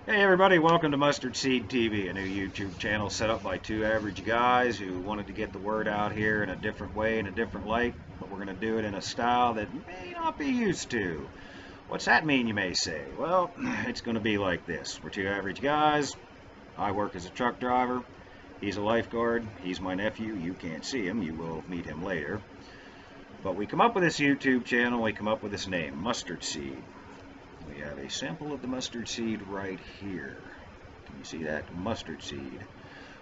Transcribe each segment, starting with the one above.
Hey everybody, welcome to MustardSeed TV, a new YouTube channel set up by two average guys who wanted to get the word out here in a different way, in a different light, but we're going to do it in a style that you may not be used to. What's that mean, you may say? Well, it's going to be like this. We're two average guys. I work as a truck driver. He's a lifeguard. He's my nephew. You can't see him. You will meet him later. But we come up with this YouTube channel. We come up with this name, Mustard Seed. We have a sample of the mustard seed right here. Can you see that? Mustard seed.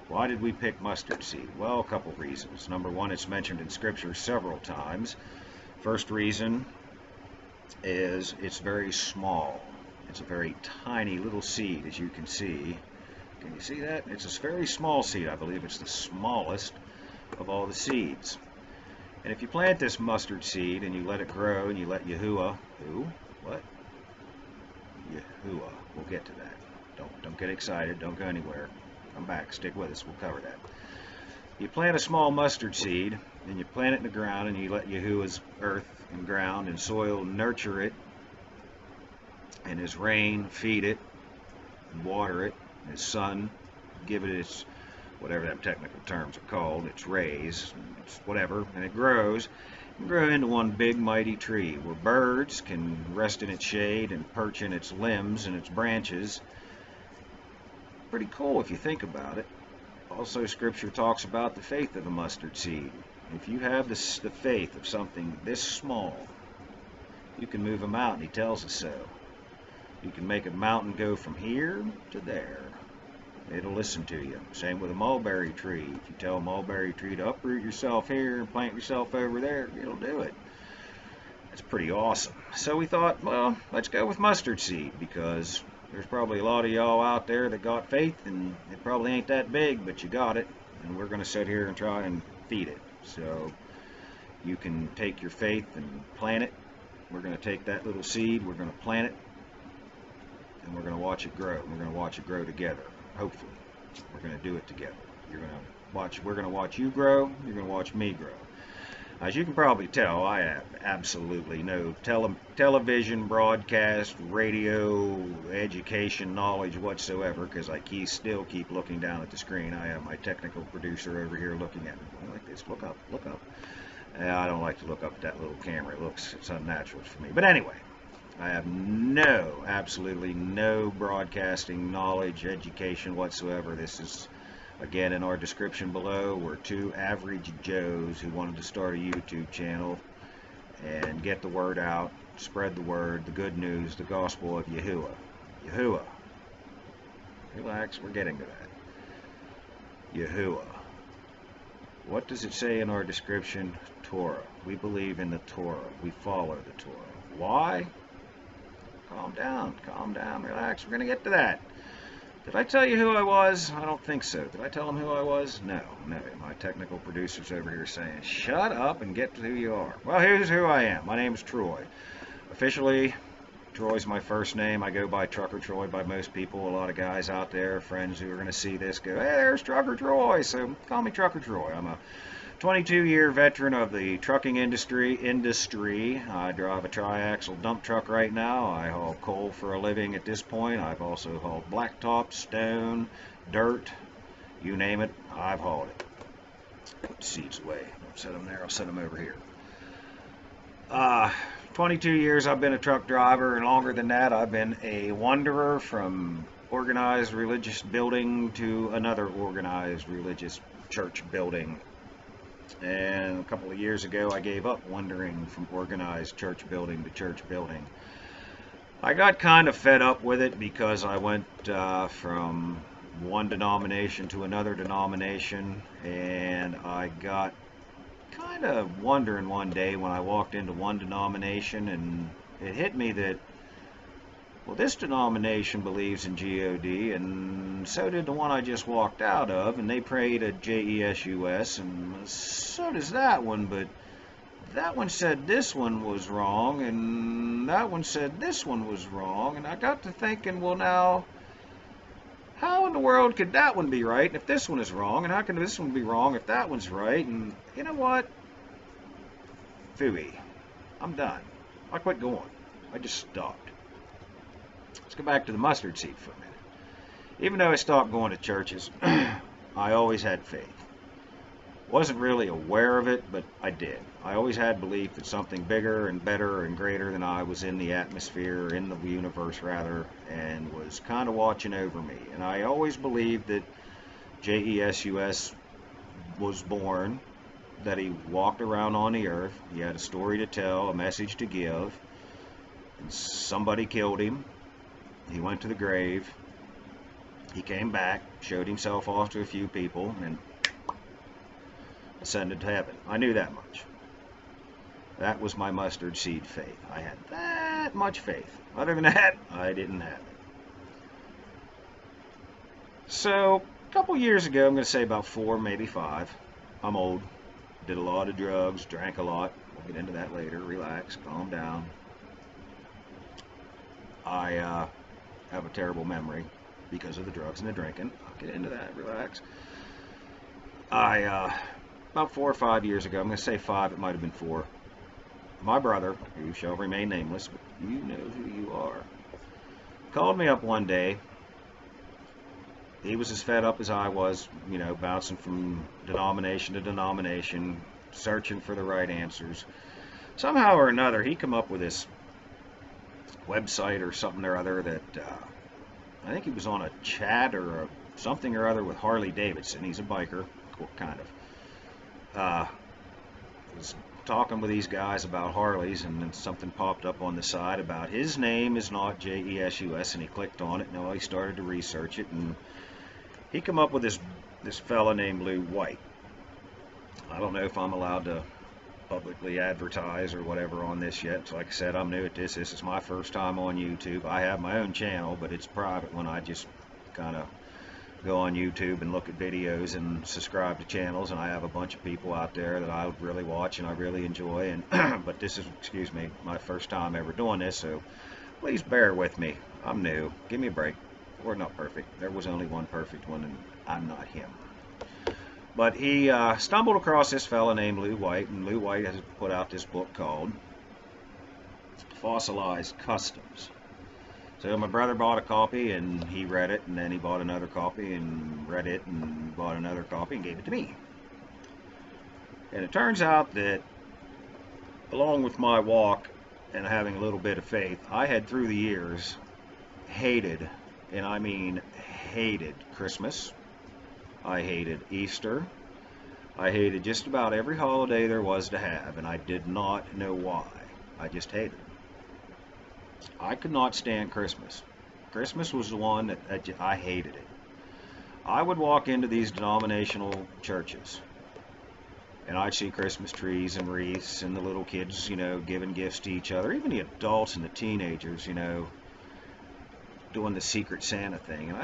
Why did we pick mustard seed? Well, a couple reasons. Number one, it's mentioned in scripture several times. First reason is it's very small. It's a very tiny little seed, as you can see. Can you see that? It's a very small seed. I believe it's the smallest of all the seeds. And if you plant this mustard seed and you let it grow and you let Yahuwah, who? What? Yahuwah. We'll get to that. Don't get excited. Don't go anywhere. Come back. Stick with us. We'll cover that. You plant a small mustard seed, and you plant it in the ground, and you let Yahuwah's earth and ground and soil nurture it, and His rain feed it, and water it, and His sun give it its, whatever them technical terms are called, its rays, its whatever, and it grows. Grow into one big mighty tree where birds can rest in its shade and perch in its limbs and its branches. Pretty cool if you think about it. Also, scripture talks about the faith of a mustard seed. If you have the faith of something this small, you can move a mountain. He tells us so. You can make a mountain go from here to there. It'll listen to you. Same with a mulberry tree. If you tell a mulberry tree to uproot yourself here and plant yourself over there, it'll do it. That's pretty awesome. So we thought, well, let's go with mustard seed, because there's probably a lot of y'all out there that got faith, and it probably ain't that big, but you got it. And we're going to sit here and try and feed it. So you can take your faith and plant it. We're going to take that little seed, we're going to plant it, and we're going to watch it grow. We're going to watch it grow together. Hopefully, we're going to do it together. We're going to watch you grow. You're going to watch me grow. As you can probably tell, I have absolutely no television, broadcast, radio, education knowledge whatsoever, because I still keep looking down at the screen. I have my technical producer over here looking at me like this. Look up, look up. I don't like to look up at that little camera. It's unnatural for me. But anyway, I have absolutely no broadcasting knowledge, education whatsoever. This is, again, in our description below. We're two average Joes who wanted to start a YouTube channel and get the word out, spread the word, the good news, the gospel of Yahuwah. Yahuwah. Relax, we're getting to that. Yahuwah. What does it say in our description? Torah. We believe in the Torah. We follow the Torah. Why? Calm down, relax. We're going to get to that. Did I tell you who I was? I don't think so. Did I tell him who I was? No. My technical producer's over here saying, shut up and get to who you are. Well, here's who I am. My name's Troy. Officially, Troy's my first name. I go by Trucker Troy by most people. A lot of guys out there, friends who are going to see this, go, hey, there's Trucker Troy. So call me Trucker Troy. I'm a 22-year veteran of the trucking industry. I drive a tri-axle dump truck right now. I haul coal for a living at this point. I've also hauled blacktop, stone, dirt, you name it, I've hauled it. Put the seeds away. Don't set them there. I'll set them over here. 22 years I've been a truck driver, and longer than that I've been a wanderer from organized religious building to another organized religious church building. And a couple of years ago, I gave up wandering from organized church building to church building. I got kind of fed up with it because I went from one denomination to another denomination, and I got kind of wondering one day when I walked into one denomination, and it hit me that, well, this denomination believes in God, and so did the one I just walked out of, and they prayed at Jesus, and so does that one, but that one said this one was wrong, and that one said this one was wrong, and I got to thinking, well, now, how in the world could that one be right if this one is wrong, and how can this one be wrong if that one's right? And you know what? Phooey. I'm done. I quit going. I just stopped. Let's go back to the mustard seed for a minute. Even though I stopped going to churches, I always had faith. Wasn't really aware of it, but I did. I always had belief that something bigger and better and greater than I was in the atmosphere, in the universe rather, and was kind of watching over me. And I always believed that Jesus was born, that he walked around on the earth, he had a story to tell, a message to give, and somebody killed him. He went to the grave. He came back, showed himself off to a few people, and ascended to heaven. I knew that much. That was my mustard seed faith. I had that much faith. Other than that, I didn't have it. So, a couple years ago, I'm going to say about 4, maybe 5, I'm old, did a lot of drugs, drank a lot. We'll get into that later. Relax, calm down. I have a terrible memory because of the drugs and the drinking. I'll get into that. Relax. About 4 or 5 years ago, I'm going to say 5, it might have been 4, my brother, who shall remain nameless, but you know who you are, called me up one day. He was as fed up as I was, you know, bouncing from denomination to denomination, searching for the right answers. Somehow or another, he come up with this website or something or other that, I think he was on a chat or something or other with Harley Davidson. He's a biker, kind of. Was talking with these guys about Harleys, and then something popped up on the side about his name is not Jesus, and he clicked on it, and well, he started to research it, and he come up with this fella named Lou White. I don't know if I'm allowed to publicly advertise or whatever on this yet. So like I said, I'm new at this. This is my first time on YouTube. I have my own channel, but it's private one. I just kind of go on YouTube and look at videos and subscribe to channels, and I have a bunch of people out there that I really watch and I really enjoy, and but this is, excuse me, my first time ever doing this, so please bear with me. I'm new. Give me a break. We're not perfect. There was only one perfect one, and I'm not him. But he stumbled across this fella named Lou White, and Lou White has put out this book called Fossilized Customs. So my brother bought a copy, and he read it, and then he bought another copy and read it and bought another copy and gave it to me. And it turns out that along with my walk and having a little bit of faith, I had through the years hated, and I mean hated, Christmas. I hated Easter. I hated just about every holiday there was to have, and I did not know why. I just hated it. I could not stand Christmas. Christmas was the one that I hated it. I would walk into these denominational churches, and I'd see Christmas trees and wreaths and the little kids, you know, giving gifts to each other, even the adults and the teenagers, you know, doing the Secret Santa thing. And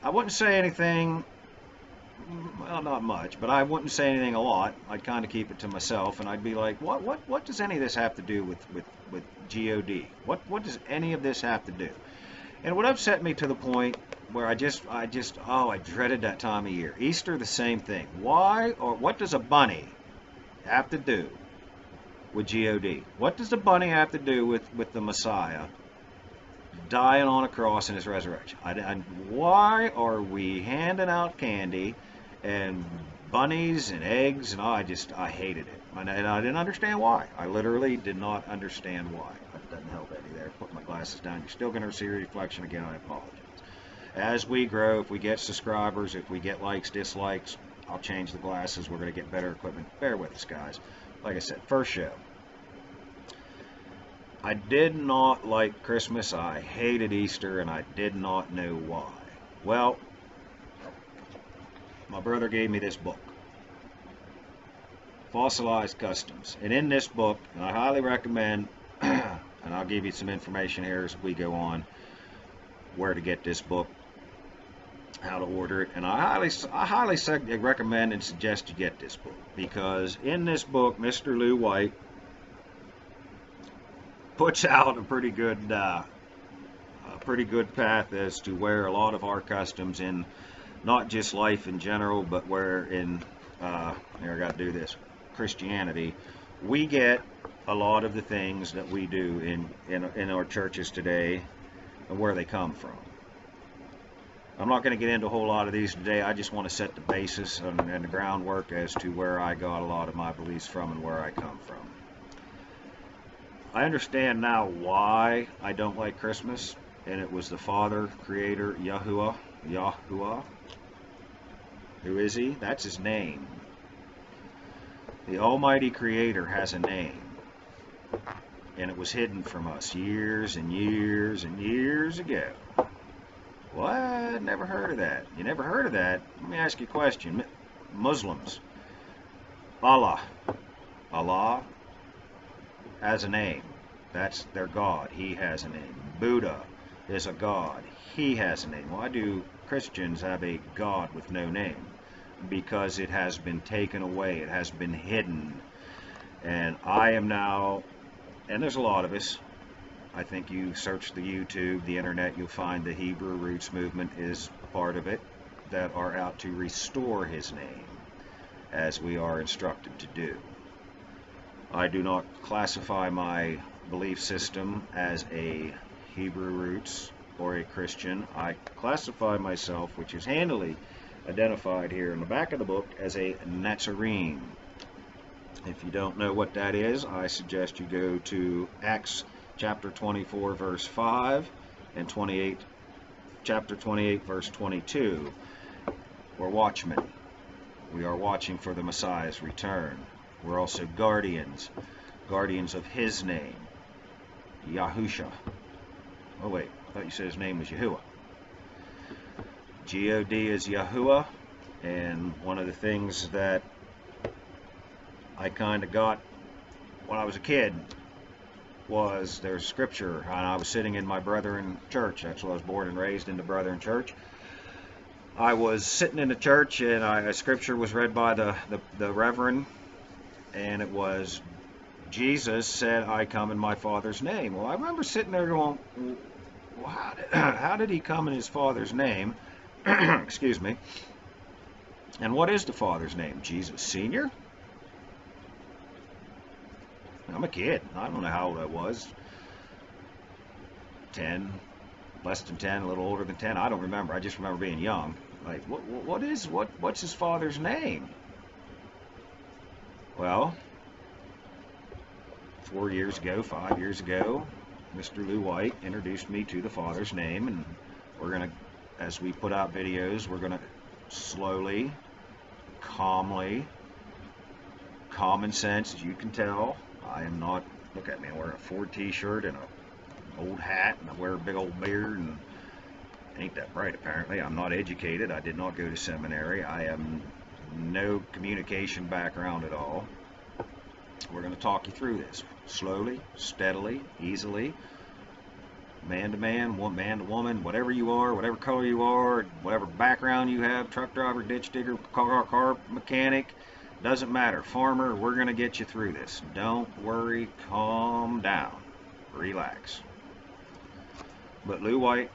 I wouldn't say anything, well, not much, but I wouldn't say anything a lot. I'd kind of keep it to myself, and I'd be like, what does any of this have to do with God? What does any of this have to do? And it would upset me to the point where I dreaded that time of year. Easter, the same thing. Why, or what does a bunny have to do with God? What does the bunny have to do with the Messiah dying on a cross in his resurrection? Why are we handing out candy and bunnies and eggs? And I hated it, and I didn't understand why. I literally did not understand why. That doesn't help any there. Put my glasses down. You're still going to see a reflection again. I apologize. As we grow, if we get subscribers, if we get likes, dislikes, I'll change the glasses. We're going to get better equipment. Bear with us, guys. Like I said, first show. I did not like Christmas. I hated Easter, and I did not know why. Well, my brother gave me this book, Fossilized Customs. And in this book, and I highly recommend, and I'll give you some information here as we go on, where to get this book, how to order it. And I highly recommend and suggest you get this book, because in this book, Mr. Lou White puts out a pretty good path as to where a lot of our customs in not just life in general, but where in here I got to do this, Christianity, we get a lot of the things that we do in our churches today and where they come from. I'm not going to get into a whole lot of these today. I just want to set the basis and the groundwork as to where I got a lot of my beliefs from and where I come from. I understand now why I don't like Christmas, and it was the Father, Creator, Yahuwah. Who is He? That's His name. The Almighty Creator has a name, and it was hidden from us years and years and years ago. What? Never heard of that. You never heard of that? Let me ask you a question. Muslims. Allah has a name. That's their God. He has a name. Buddha is a God. He has a name. Why do Christians have a God with no name? Because it has been taken away. It has been hidden. And I am now, and there's a lot of us, I think you search the YouTube, the internet, you'll find the Hebrew Roots movement is part of it, that are out to restore His name, as we are instructed to do. I do not classify my belief system as a Hebrew Roots or a Christian. I classify myself, which is handily identified here in the back of the book, as a Nazarene. If you don't know what that is, I suggest you go to Acts chapter 24 verse 5 and chapter 28 verse 22. We're watchmen. We are watching for the Messiah's return. We're also guardians of His name, Yahusha. Oh wait, I thought you said His name was Yahuwah. G-O-D is Yahuwah, and one of the things that I kind of got when I was a kid was there's scripture, and I was sitting in my Brethren church. That's what I was born and raised in, the Brethren church. I was sitting in the church, and a scripture was read by the Reverend, and it was, Jesus said, I come in my Father's name. Well, I remember sitting there going, well, how did He come in His Father's name? Excuse me. And what is the Father's name? Jesus Senior? I'm a kid. I don't know how old I was. 10, less than 10, a little older than 10. I don't remember. I just remember being young. Like, what's His Father's name? Well, 4 years ago, 5 years ago, Mr. Lou White introduced me to the Father's name, and we're going to, as we put out videos, we're going to slowly, calmly, common sense, as you can tell. I am not, look at me, I'm wearing a Ford t-shirt and an old hat, and I wear a big old beard, and ain't that bright apparently. I'm not educated. I did not go to seminary. I have no communication background at all. We're going to talk you through this slowly, steadily, easily, man to man, man to woman, whatever you are, whatever color you are, whatever background you have, truck driver, ditch digger, car mechanic, doesn't matter, farmer, we're going to get you through this. Don't worry, calm down, relax. But Lou White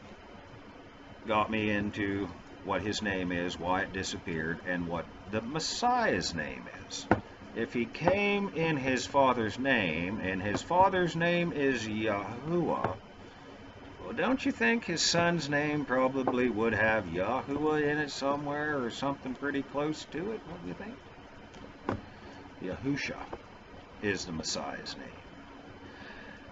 got me into what His name is, why it disappeared, and what the Messiah's name is. If He came in His Father's name, and His Father's name is Yahuwah, well, don't you think His Son's name probably would have Yahuwah in it somewhere, or something pretty close to it? What do you think? Yahusha is the Messiah's name.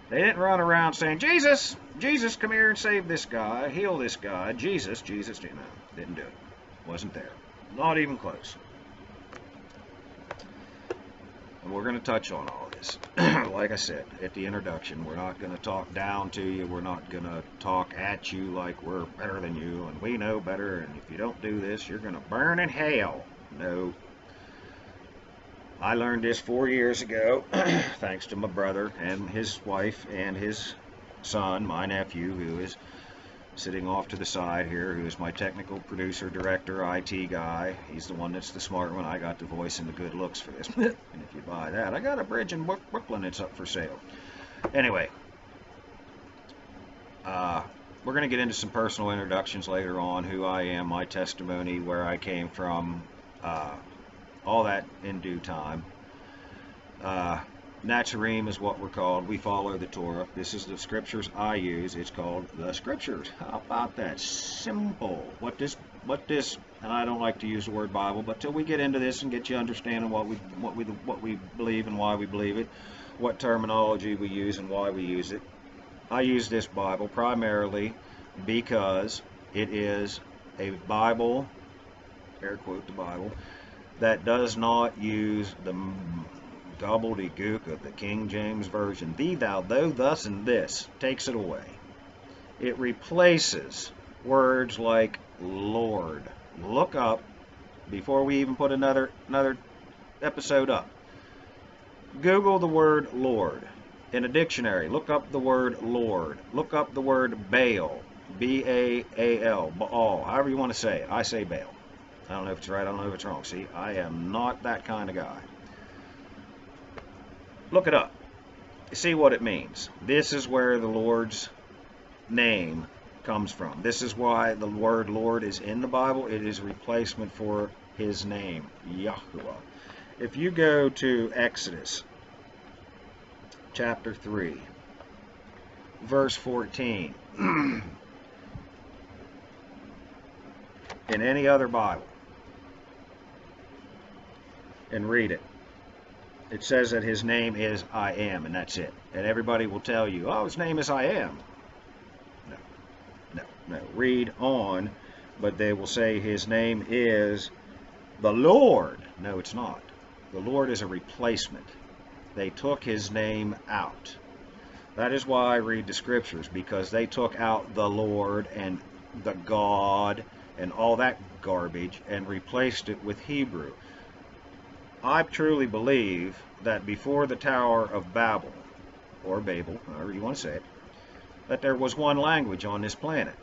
They didn't run around saying, Jesus, Jesus, come here and save this guy, heal this guy, Jesus, no, didn't do it. Wasn't there. Not even close. And we're going to touch on all this. Like I said at the introduction, we're not going to talk down to you. We're not going to talk at you like we're better than you and we know better, and if you don't do this, you're going to burn in hell. No. I learned this 4 years ago, thanks to my brother and his wife and his son, my nephew, who is sitting off to the side here, who is my technical producer, director, IT guy. He's the one that's the smart one. I got the voice and the good looks for this. And if you buy that, I got a bridge in Brooklyn that's up for sale. Anyway, we're going to get into some personal introductions later on, who I am, my testimony, where I came from, all that in due time. Nazarene is what we're called. We follow the Torah. This is the scriptures I use. It's called the scriptures. How about that? Simple. What this, and I don't like to use the word Bible, but till we get into this and get you understanding what we believe and why we believe it, what terminology we use and why we use it. I use this Bible primarily because it is a Bible, air quote the Bible, that does not use the gobbledygook of the King James Version. Thee, thou, thou, thus, and this takes it away. It replaces words like Lord. Look up, before we even put another episode up, Google the word Lord. In a dictionary, look up the word Lord. Look up the word Baal. B-A-A-L. Baal. However you want to say it. I say Baal. I don't know if it's right, I don't know if it's wrong. See, I am not that kind of guy. Look it up. See what it means. This is where the Lord's name comes from. This is why the word Lord is in the Bible. It is replacement for his name, Yahuwah. If you go to Exodus chapter 3, verse 14, in any other Bible, and read it, it says that his name is I am, and that's it. And everybody will tell you, oh, his name is I am. No. Read on, but they will say his name is the Lord. No, it's not. The Lord is a replacement. They took his name out. That is why I read the scriptures, because they took out the Lord and the God and all that garbage and replaced it with Hebrew. I truly believe that before the Tower of Babel, or Babel, however you want to say it, that there was one language on this planet.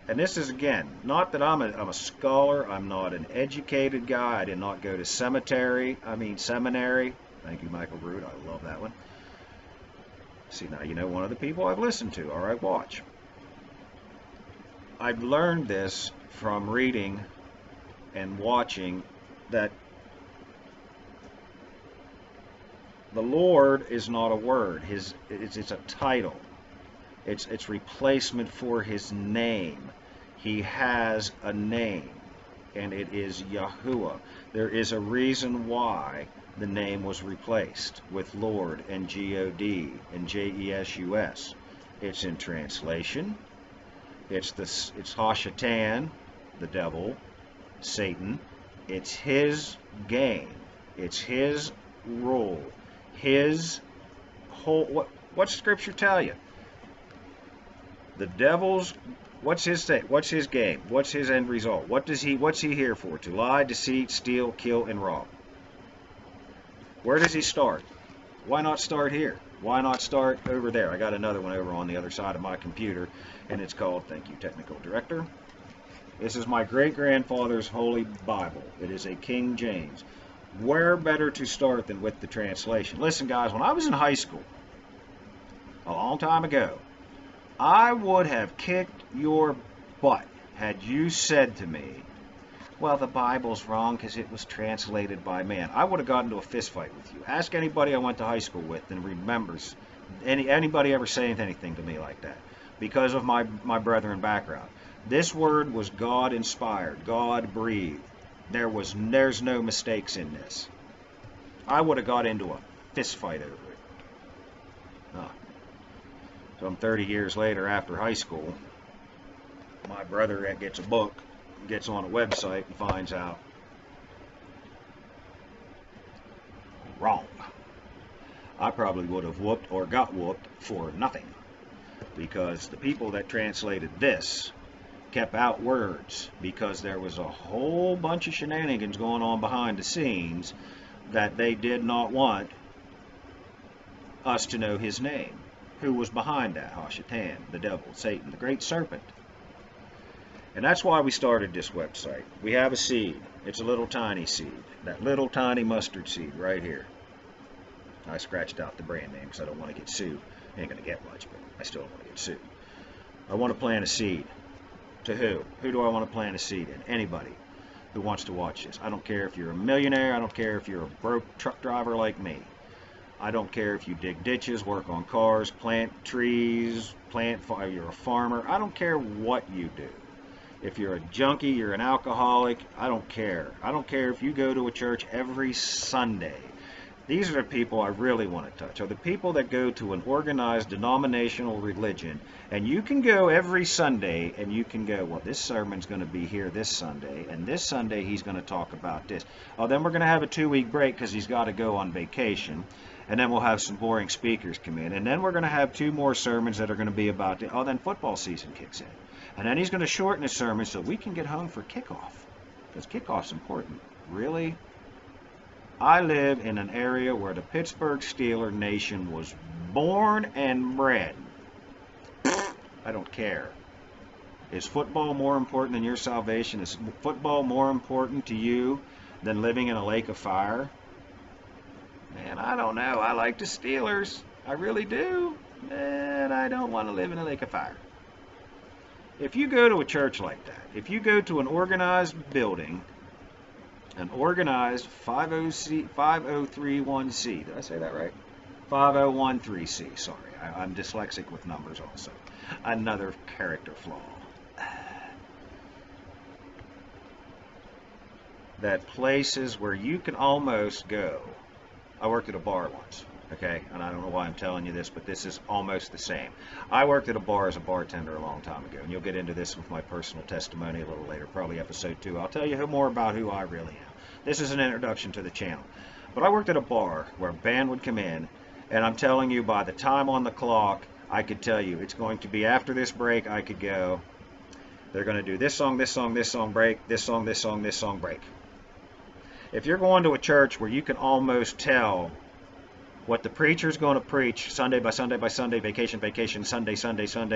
And this is, again, not that I'm a scholar, I'm not an educated guy, I did not go to seminary. Thank you, Michael Root, I love that one. See, now you know one of the people I've listened to. All right, watch. I've learned this from reading and watching that the Lord is not a word. It's a title. It's replacement for his name. He has a name, and it is Yahuwah. There is a reason why the name was replaced with Lord and G-O-D and J-E-S-U-S. It's in translation. It's Hashatan, the devil, Satan. It's his game. It's his rule. His whole, what's Scripture tell you? The devil's, what's his thing? What's his game? What's his end result? What's he here for? To lie, deceit, steal, kill, and rob. Where does he start? Why not start here? Why not start over there? I got another one over on the other side of my computer, and it's called, thank you, Technical Director. This is my great-grandfather's Holy Bible. It is a King James. Where better to start than with the translation? Listen, guys, when I was in high school, a long time ago, I would have kicked your butt had you said to me, well, the Bible's wrong because it was translated by man. I would have gotten into a fist fight with you. Ask anybody I went to high school with and remembers anybody ever saying anything to me like that because of my brethren background. This word was God-inspired, God-breathed. There's no mistakes in this. I would have got into a fist fight over it. Some 30 years later after high school, my brother gets a book, gets on a website and finds out wrong. I probably would have whooped or got whooped for nothing because the people that translated this kept out words because there was a whole bunch of shenanigans going on behind the scenes that they did not want us to know his name. Who was behind that? Hashatan, the devil, Satan, the great serpent. And that's why we started this website. We have a seed. It's a little tiny seed. That little tiny mustard seed right here. I scratched out the brand name because I don't want to get sued. I ain't going to get much, but I still don't want to get sued. I want to plant a seed. To who? Who do I want to plant a seed in? Anybody who wants to watch this. I don't care if you're a millionaire. I don't care if you're a broke truck driver like me. I don't care if you dig ditches, work on cars, plant trees, you're a farmer. I don't care what you do. If you're a junkie, you're an alcoholic, I don't care. I don't care if you go to a church every Sunday. These are the people I really want to touch, are the people that go to an organized denominational religion, and you can go every Sunday and you can go, well, this sermon's going to be here this Sunday, and this Sunday he's going to talk about this. Oh, then we're going to have a 2-week break because he's got to go on vacation, and then we'll have some boring speakers come in, and then we're going to have 2 more sermons that are going to be about, then football season kicks in. And then he's going to shorten his sermon so we can get home for kickoff, because kickoff's important. Really? I live in an area where the Pittsburgh Steelers nation was born and bred. I don't care. Is football more important than your salvation? Is football more important to you than living in a lake of fire? Man, I don't know. I like the Steelers. I really do. And I don't want to live in a lake of fire. If you go to a church like that, if you go to an organized building, an organized 5031C. Did I say that right? 5013C. Sorry, I'm dyslexic with numbers also. Another character flaw. That places where you can almost go. I worked at a bar once, okay? And I don't know why I'm telling you this, but this is almost the same. I worked at a bar as a bartender a long time ago, and you'll get into this with my personal testimony a little later, probably episode 2. I'll tell you more about who I really am. This is an introduction to the channel. But I worked at a bar where a band would come in, and I'm telling you, by the time on the clock, I could tell you, it's going to be after this break, I could go, they're going to do this song, break, this song, break. If you're going to a church where you can almost tell what the preacher's going to preach Sunday by Sunday by Sunday, vacation, Sunday,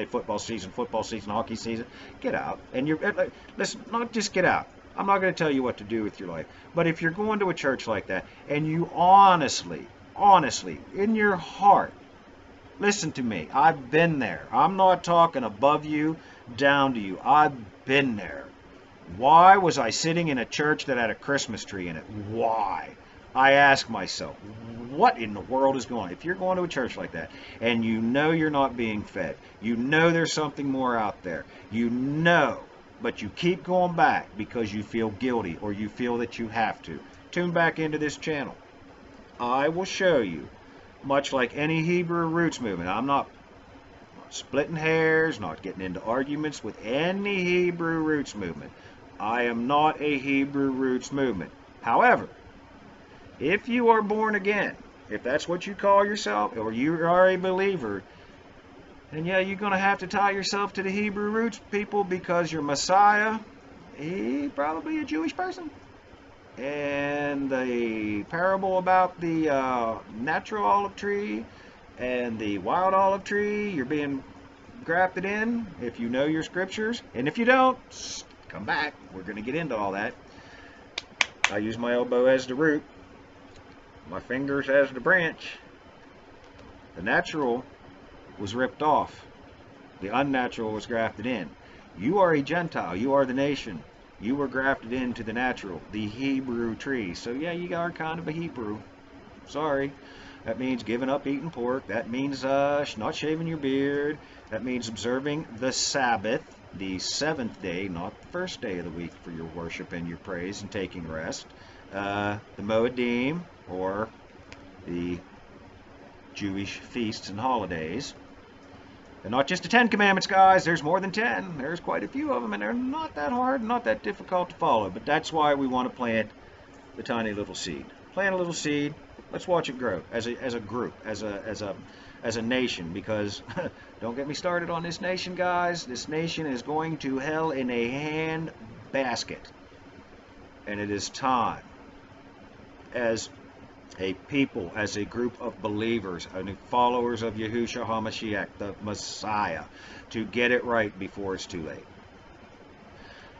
football season, hockey season, get out. And listen, not just get out. I'm not going to tell you what to do with your life. But if you're going to a church like that, and you honestly, in your heart, listen to me, I've been there. I'm not talking above you, down to you. I've been there. Why was I sitting in a church that had a Christmas tree in it? Why? I ask myself, what in the world is going on? If you're going to a church like that, and you know you're not being fed, you know there's something more out there, you know, but you keep going back because you feel guilty or you feel that you have to, tune back into this channel. I will show you, much like any Hebrew roots movement, I'm not splitting hairs, not getting into arguments with any Hebrew roots movement. I am not a Hebrew roots movement. However, if you are born again, if that's what you call yourself, or you are a believer, then yeah, you're going to have to tie yourself to the Hebrew roots people, because your Messiah, he's probably a Jewish person. And the parable about the natural olive tree and the wild olive tree, you're being grafted in if you know your scriptures. And if you don't, come back. We're going to get into all that. I use my elbow as the root, my fingers as the branch. The natural was ripped off. The unnatural was grafted in. You are a Gentile. You are the nation. You were grafted into the natural, the Hebrew tree. So yeah, you are kind of a Hebrew. Sorry. That means giving up eating pork. That means not shaving your beard. That means observing the Sabbath, the 7th day, not the first day of the week, for your worship and your praise and taking rest. The Moedim, or the Jewish feasts and holidays. They're not just the 10 Commandments, guys. There's more than 10. There's quite a few of them, and they're not that hard, not that difficult to follow. But that's why we want to plant the tiny little seed. Plant a little seed. Let's watch it grow as a group, as a nation. Because don't get me started on this nation, guys. This nation is going to hell in a hand basket, and it is time, as a people, as a group of believers, followers of Yahushua HaMashiach, the Messiah, to get it right before it's too late.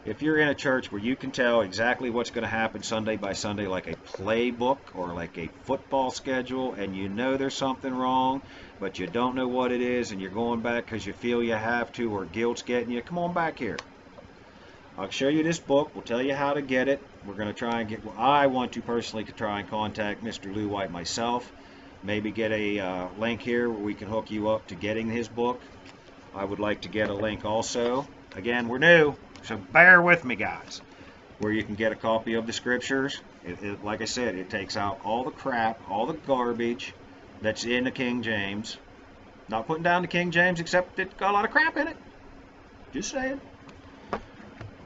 If you're in a church where you can tell exactly what's going to happen Sunday by Sunday, like a playbook or like a football schedule, and you know there's something wrong, but you don't know what it is, and you're going back because you feel you have to, or guilt's getting you, come on back here. I'll show you this book. We'll tell you how to get it. We're going to try and get, well, I want to personally try and contact Mr. Lou White myself. maybe get a link here where we can hook you up to getting his book. I would like to get a link also. Again, we're new, so bear with me, guys. Where you can get a copy of the scriptures. Like I said, it takes out all the crap, all the garbage that's in the King James. Not putting down the King James, except it's got a lot of crap in it. Just saying.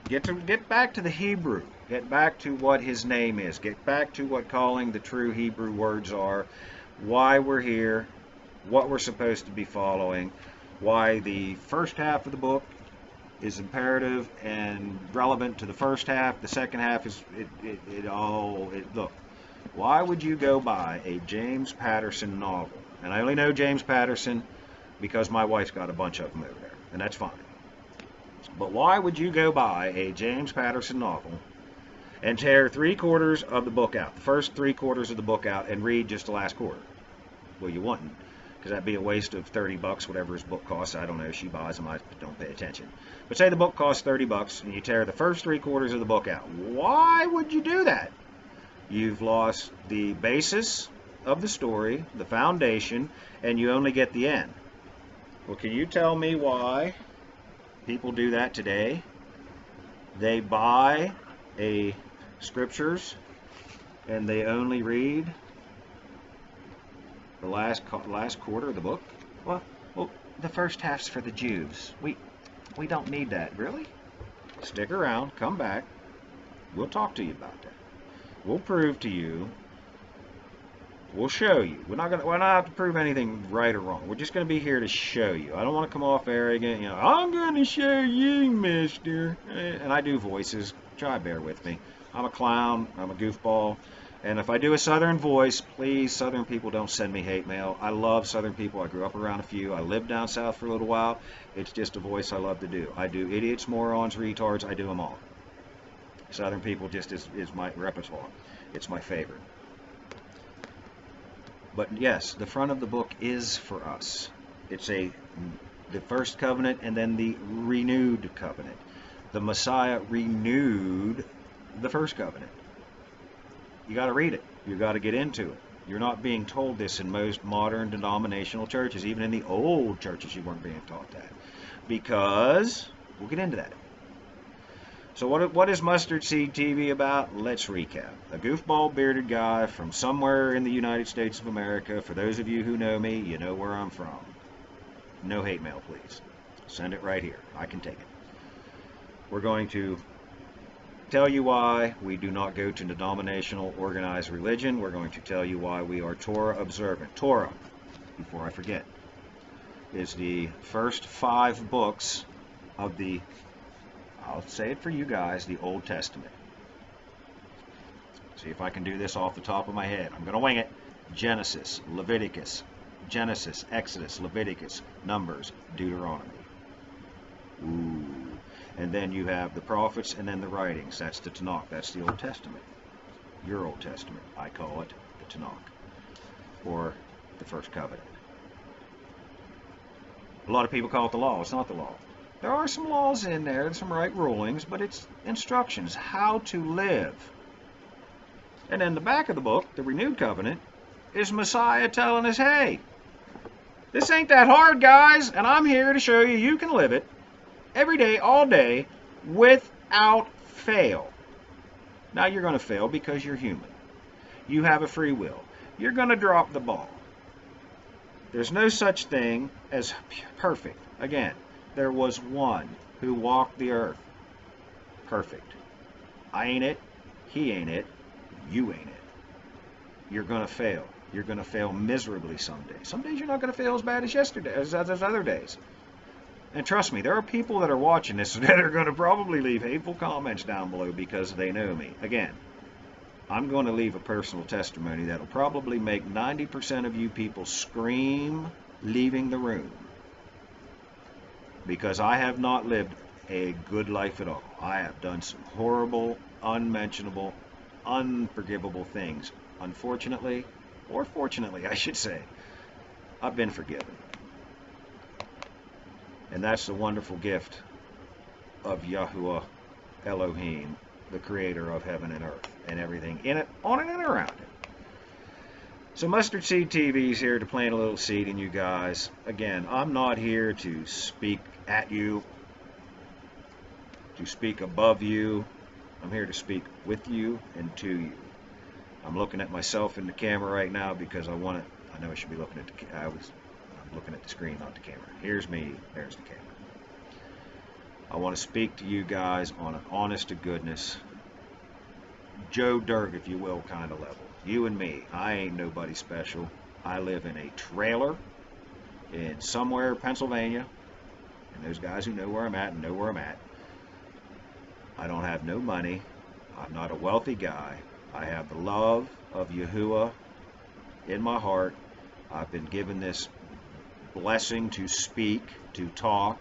Get back to the Hebrew. Get back to what his name is. Get back to what calling the true Hebrew words are. Why we're here. What we're supposed to be following. Why the first half of the book is imperative and relevant to the first half. The second half is look. Why would you go buy a James Patterson novel? And I only know James Patterson because my wife's got a bunch of them over there, and that's fine. But why would you go buy a James Patterson novel and tear 3/4 of the book out, the first 3/4 of the book out, and read just the last quarter? Well, you wouldn't, because that'd be a waste of $30, whatever his book costs. I don't know. She buys them. I don't pay attention. But say the book costs $30, and you tear the first 3/4 of the book out. Why would you do that? You've lost the basis of the story, the foundation, and you only get the end. Well, can you tell me why people do that today? They buy a scriptures and they only read the last quarter of the book. Well, the first half's for the Jews. We don't need that. Really? Stick around. Come back. We'll talk to you about that. We'll prove to you. We'll show you. We're not have to prove anything right or wrong. We're just going to be here to show you. I don't want to come off arrogant. I'm going to show you, mister. And I do voices. Try bear with me. I'm a clown. I'm a goofball. And if I do a Southern voice, please, Southern people, don't send me hate mail. I love Southern people. I grew up around a few. I lived down south for a little while. It's just a voice I love to do. I do idiots, morons, retards. I do them all. Southern people just is my repertoire. It's my favorite. But yes, the front of the book is for us. It's the first covenant and then the renewed covenant. The Messiah renewed the first covenant. You got to read it. You got to get into it. You're not being told this in most modern denominational churches. Even in the old churches, you weren't being taught that. Because we'll get into that. So what is MustardSeed TV about? Let's recap. A goofball bearded guy from somewhere in the United States of America. For those of you who know me, you know where I'm from. No hate mail, please. Send it right here. I can take it. We're going to tell you why we do not go to denominational organized religion. We're going to tell you why we are Torah observant. Torah, before I forget, is the first 5 books of the, I'll say it for you guys, the Old Testament. See if I can do this off the top of my head. I'm going to wing it. Genesis, Leviticus, Genesis, Exodus, Leviticus, Numbers, Deuteronomy. Ooh. And then you have the prophets and then the writings. That's the Tanakh. That's the Old Testament. Your Old Testament. I call it the Tanakh. Or the First Covenant. A lot of people call it the law. It's not the law. There are some laws in there, there's some right rulings, but it's instructions, how to live. And then the back of the book, the renewed covenant, is Messiah telling us, hey, this ain't that hard, guys, and I'm here to show you you can live it every day, all day, without fail. Now you're going to fail because you're human. You have a free will. You're going to drop the ball. There's no such thing as perfect. Again, there was one who walked the earth. Perfect. I ain't it. He ain't it. You ain't it. You're going to fail. You're going to fail miserably some days. Some days you're not going to fail as bad as yesterday, as other days. And trust me, there are people that are watching this that are going to probably leave hateful comments down below because they know me. Again, I'm going to leave a personal testimony that'll probably make 90% of you people scream leaving the room. Because I have not lived a good life at all. I have done some horrible, unmentionable, unforgivable things. Unfortunately, or fortunately, I should say, I've been forgiven. And that's the wonderful gift of Yahuwah Elohim, the creator of heaven and earth and everything in it, on it and around it. So MustardSeed TV is here to plant a little seed in you guys. Again, I'm not here to speak at you, to speak above you. I'm here to speak with you and to you. I'm looking at myself in the camera right now because I know I should be looking at I'm looking at the screen, not the camera. Here's me, there's the camera. I want to speak to you guys on an honest to goodness, Joe Dirt, if you will, kind of level. You and me, I ain't nobody special. I live in a trailer in somewhere Pennsylvania, and those guys who know where I'm at know where I'm at. I don't have no money. I'm not a wealthy guy. I have the love of Yahuwah in my heart. I've been given this blessing to speak, to talk.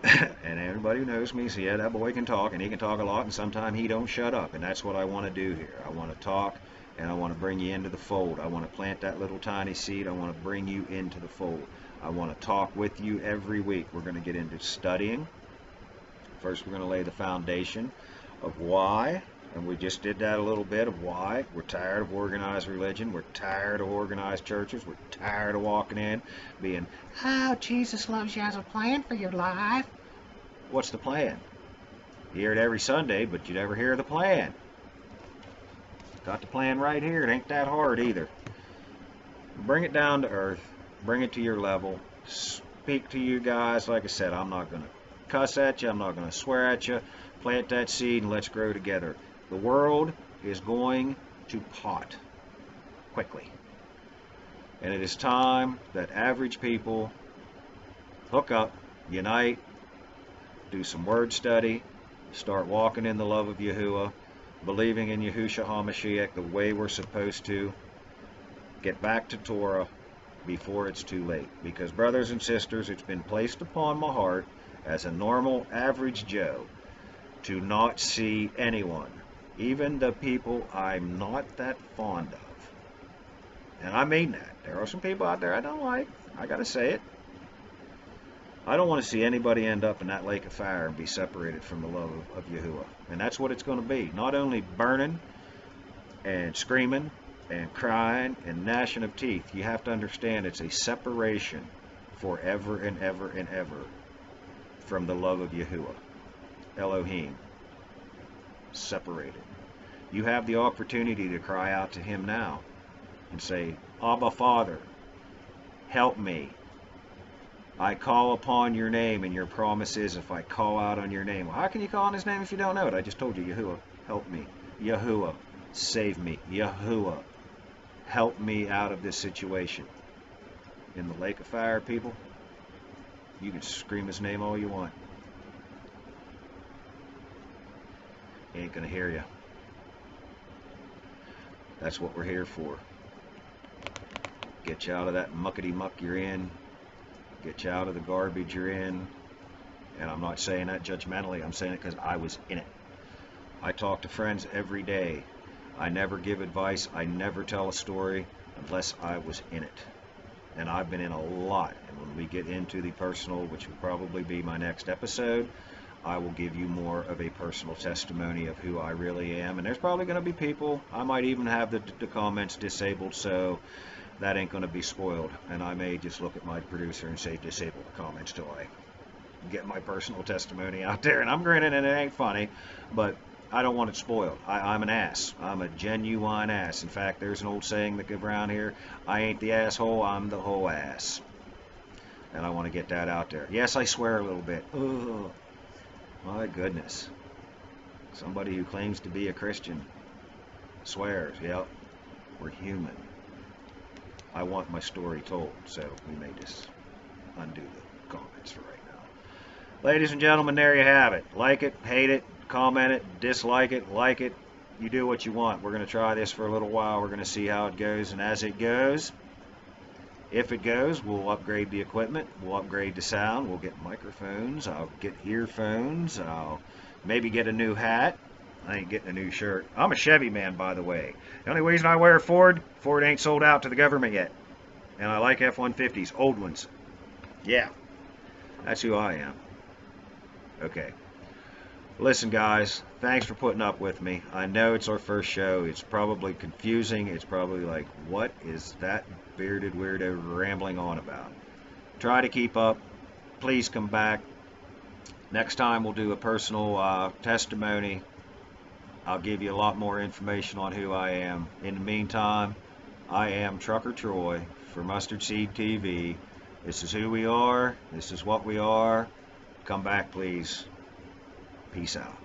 And everybody who knows me says, yeah, that boy can talk, and he can talk a lot, and sometimes he don't shut up. And that's what I want to do here. I want to talk, and I want to bring you into the fold. I want to plant that little tiny seed. I want to bring you into the fold. I want to talk with you every week. We're going to get into studying. First, we're going to lay the foundation of why, and we just did that a little bit, of why. We're tired of organized religion. We're tired of organized churches. We're tired of walking in being, oh, Jesus loves you, has a plan for your life. What's the plan? You hear it every Sunday, but you never hear the plan. Got the plan right here. It ain't that hard either. Bring it down to earth. Bring it to your level. Speak to you guys. Like I said, I'm not going to cuss at you. I'm not going to swear at you. Plant that seed and let's grow together. The world is going to pot quickly. And it is time that average people hook up, unite, do some word study, start walking in the love of Yahuwah, believing in Yahushua HaMashiach the way we're supposed to, get back to Torah before it's too late. Because, brothers and sisters, it's been placed upon my heart as a normal, average Joe to not see anyone, even the people I'm not that fond of. And I mean that. There are some people out there I don't like. I gotta say it. I don't want to see anybody end up in that lake of fire and be separated from the love of Yahuwah. And that's what it's going to be. Not only burning and screaming and crying and gnashing of teeth. You have to understand it's a separation forever and ever and ever from the love of Yahuwah. Elohim. Separated. You have the opportunity to cry out to him now and say, Abba Father, help me. I call upon your name, and your promise is if I call out on your name. Well, how can you call on his name if you don't know it? I just told you, Yahuwah, help me. Yahuwah, save me. Yahuwah, help me out of this situation. In the lake of fire, people, you can scream his name all you want. He ain't going to hear you. That's what we're here for. Get you out of that muckety-muck you're in. Get you out of the garbage you're in. And I'm not saying that judgmentally. I'm saying it because I was in it. I talk to friends every day. I never give advice. I never tell a story unless I was in it. And I've been in a lot. And when we get into the personal, which will probably be my next episode, I will give you more of a personal testimony of who I really am. And there's probably going to be people, I might even have the comments disabled, so that ain't going to be spoiled. And I may just look at my producer and say disable the comments till I get my personal testimony out there. And I'm grinning and it ain't funny, but I don't want it spoiled. I'm an ass. I'm a genuine ass. In fact, there's an old saying that goes around here, I ain't the asshole, I'm the whole ass. And I want to get that out there. Yes, I swear a little bit. Ugh. My goodness. Somebody who claims to be a Christian swears. Yep, we're human. I want my story told, so we may just undo the comments for right now. Ladies and gentlemen, there you have it. Like it, hate it, comment it, dislike it, like it. You do what you want. We're going to try this for a little while. We're going to see how it goes, and as it goes, if it goes, we'll upgrade the equipment, we'll upgrade the sound, we'll get microphones, I'll get earphones, I'll maybe get a new hat. I ain't getting a new shirt. I'm a Chevy man, by the way. The only reason I wear a Ford ain't sold out to the government yet. And I like F-150s, old ones. Yeah, that's who I am. Okay. Listen, guys, thanks for putting up with me. I know it's our first show. It's probably confusing. It's probably like, what is that bearded weirdo rambling on about? Try to keep up. Please come back. Next time we'll do a personal testimony. I'll give you a lot more information on who I am. In the meantime, I am Trucker Troy for MustardSeed TV. This is who we are. This is what we are. Come back, please. Peace out.